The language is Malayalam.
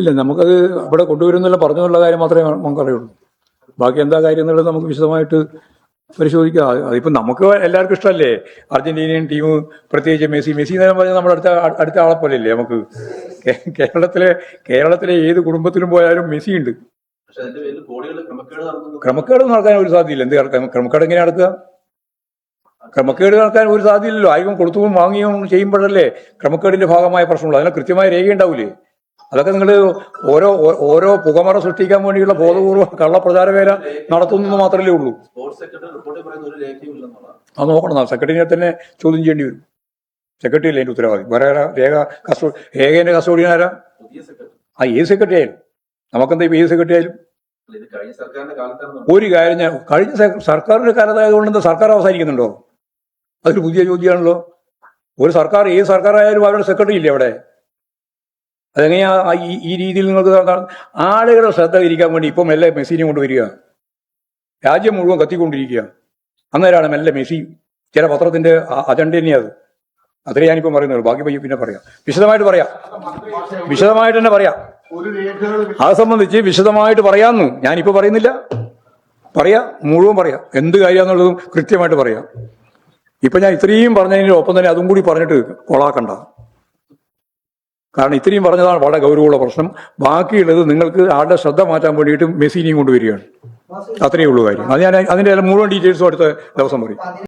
ഇല്ല, നമുക്കത് ഇവിടെ കൊണ്ടുവരുന്നില്ല പറഞ്ഞുള്ള കാര്യം മാത്രമേ നമുക്കറിയുള്ളൂ. ബാക്കി എന്താ കാര്യം എന്നുള്ളത് നമുക്ക് വിശദമായിട്ട് പരിശോധിക്കാം. അതിപ്പോൾ നമുക്ക് എല്ലാവർക്കും ഇഷ്ടമല്ലേ അർജന്റീനിയൻ ടീം, പ്രത്യേകിച്ച് മെസ്സി. മെസ്സി എന്ന് പറഞ്ഞാൽ നമ്മുടെ അടുത്ത ആളെ പോലെയല്ലേ നമുക്ക്. കേരളത്തിലെ ഏത് കുടുംബത്തിലും പോയാലും മെസ്സി ഉണ്ട്. ക്രമക്കേട് നടക്കാൻ ഒരു സാധ്യതയില്ല. ക്രമക്കേട് എങ്ങനെ നടക്കുക? ക്രമക്കേട് നടക്കാൻ ഒരു സാധ്യതയില്ലല്ലോ. ആരും കൊടുത്തും വാങ്ങിയും ചെയ്യുമ്പോഴല്ലേ ക്രമക്കേടിന്റെ ഭാഗമായ പ്രശ്നമുള്ളൂ. അതിന് കൃത്യമായ രേഖയുണ്ടാവില്ലേ? അതൊക്കെ നിങ്ങൾ ഓരോ പുകമറ സൃഷ്ടിക്കാൻ വേണ്ടിയുള്ള ബോധപൂർവ്വ കള്ളപ്രചാരവേല നടത്തുന്നത് മാത്രമല്ലേ ഉള്ളൂ. അത് നോക്കണം. സെക്രട്ടറിനെ തന്നെ ചോദ്യം ചെയ്യേണ്ടി വരും. സെക്രട്ടറി അല്ലേ അതിന്റെ ഉത്തരവാദി. വേറെ രേഖേന്റെ കസ്റ്റോഡിയൻ ആരാ? ഏത് സെക്രട്ടറി ആയാലും നമുക്കെന്താ ഇപ്പൊ ഏത് സെക്രട്ടറി ആയാലും ഒരു കാര്യം കഴിഞ്ഞ സർക്കാരിന്റെ കാലത്തായതുകൊണ്ട് എന്താ സർക്കാർ അവസാനിക്കുന്നുണ്ടോ? അതൊരു പുതിയ ചോദ്യമാണല്ലോ. ഒരു സർക്കാർ, ഏത് സർക്കാരായാലും അവരുടെ സെക്രട്ടറി ഇല്ലേ അവിടെ? അതെങ്ങനെയാ ഈ രീതിയിൽ നിങ്ങൾക്ക് ആളുകളുടെ ശ്രദ്ധ ഇരിക്കാൻ വേണ്ടി ഇപ്പം മെല്ലെ മെസ്സിനെ കൊണ്ടുവരിക? രാജ്യം മുഴുവൻ കത്തിക്കൊണ്ടിരിക്കുക. അന്നേരമാണ് മെല്ലെ മെസ്സി. ചില പത്രത്തിന്റെ അജണ്ട തന്നെയത്. അത്രേ ഞാനിപ്പം പറയുന്നുള്ളൂ. ബാക്കി പിന്നെ പറയാം, വിശദമായിട്ട് തന്നെ പറയാം. അത് സംബന്ധിച്ച് വിശദമായിട്ട് പറയാമെന്ന് ഞാനിപ്പോൾ പറയുന്നില്ല. മുഴുവൻ പറയാം. എന്ത് കാര്യമാണെന്നുള്ളതും കൃത്യമായിട്ട് പറയാം. ഇപ്പൊ ഞാൻ ഇത്രയും പറഞ്ഞതിന് ഒപ്പം തന്നെ അതും കൂടി പറഞ്ഞിട്ട് കൊളാക്കണ്ട. കാരണം ഇത്രയും പറഞ്ഞതാണ് വളരെ ഗൗരവമുള്ള പ്രശ്നം. ബാക്കിയുള്ളത് നിങ്ങൾക്ക് ആളുടെ ശ്രദ്ധ മാറ്റാൻ വേണ്ടിയിട്ട് മെസ്സിനെയും കൊണ്ടുവരികയാണ്. അത്രയേ ഉള്ളൂ കാര്യം. അത് ഞാൻ അതിന്റെ മുഴുവൻ ഡീറ്റെയിൽസും അടുത്ത ദിവസം പറയും.